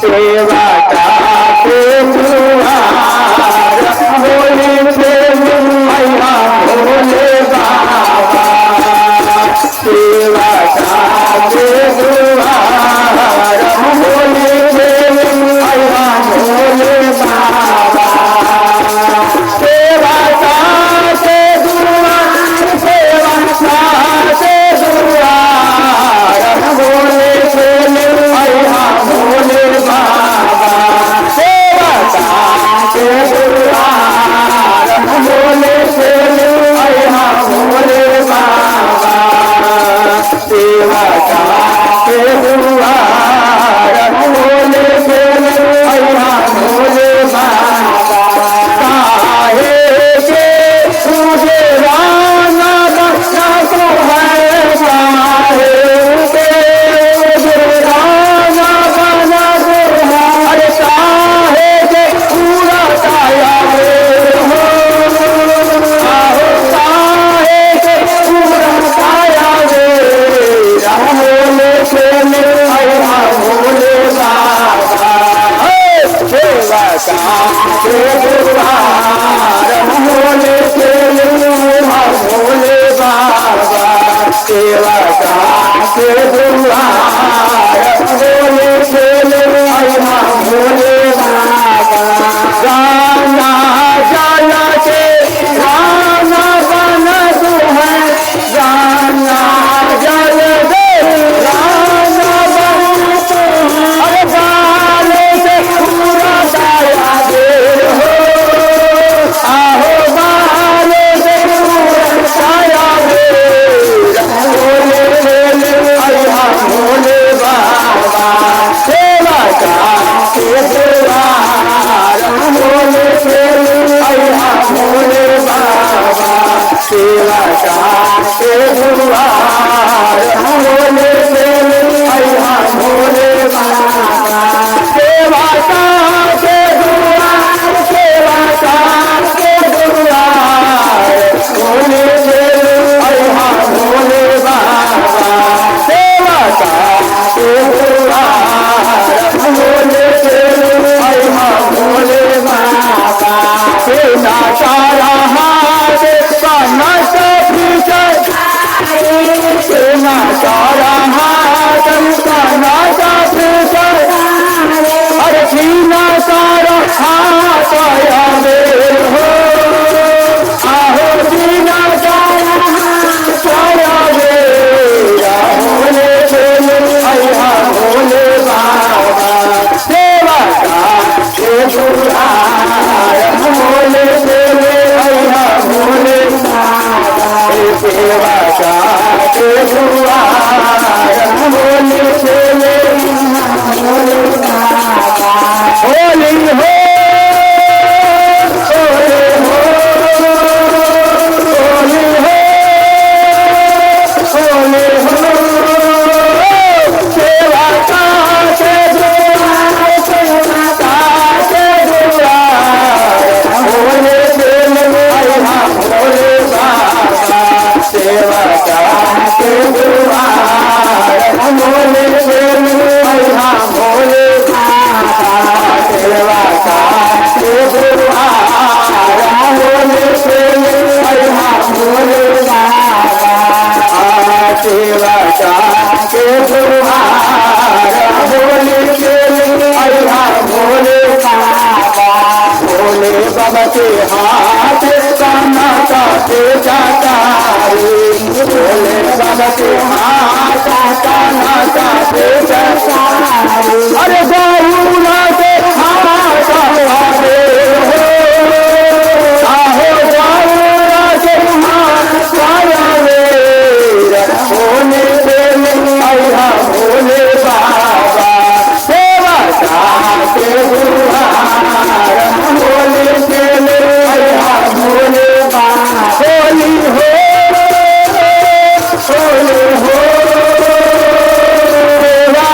सेवा के दुआर होली से मैया भोले बाबा सेवा के दुआर होली से मैया भोले बाबा सेवा के दुआर सेवा के दुआर भोले से मैया भोले बाबा सेवा के दुआर भोले से मैया भोले बाबा सेवा के दुआर भोले से मैया भोले बाबा काहे के तुझे राना बख्शा तो है काहे के तुझे राना बना तो है अरे काहे के पूरा काया हो आहो काहे के पूरा काया रे रामोले से मैया भोले बाबा सेवा के दुआर भोले से मैया भोले बाबा सेवा के दुआर भोले से मैया भोले बाबा गाना गाना के गाना गाना तू है गाना जल दे गाना बना तू अरे गाने से पूरा दाया दे हो आहो गाने से पूरा दाया दे भोले मैया भोले बाबा सेवा के दुआर भोले से मैया भोले बाबा सेवा के दुआर भोले से मैया भोले बाबा सेवा के दुआर सेवा के दुआर भोले से मैया भोले बाबा सेवा के दुआर भोले से मैया भोले बाबा सेना चारा हाथ काना सा पीछे सेना चारा हाथ काना सा पीछे अरे छीना सारा हाथ आया मेरे हो आहो छीना सारा हाथ आया मेरा भोले से मैया भोले बाबा सेवा के दुआर भोले से मैया भोले बाबा सेवा के दुआर भोले से मैया भोले बाबा होली हो होली हो होली हो होली हो सेवा के दुआर सेवा के दुआर भोले से मैया भोले बाबा सेवा के दुआर भोले से मैया भोले बाबा सेवा के दुआर भोले से मैया भोले बाबा सेवा के दुआर भोले से मैया भोले बाबा भोले बाबा के हाथ काना काटे जाता भोले बाबा के हाथ काना काटे जाता अरे गौरा के हाथ आवे आहो गौरा के हाथ आवे भोले से मैया भोले बाबा सेवा के दुआर भोले से मैया भोले बाबा होली हो होली हो सेवा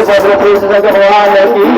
वीरभद्र कृष्ण भगवान की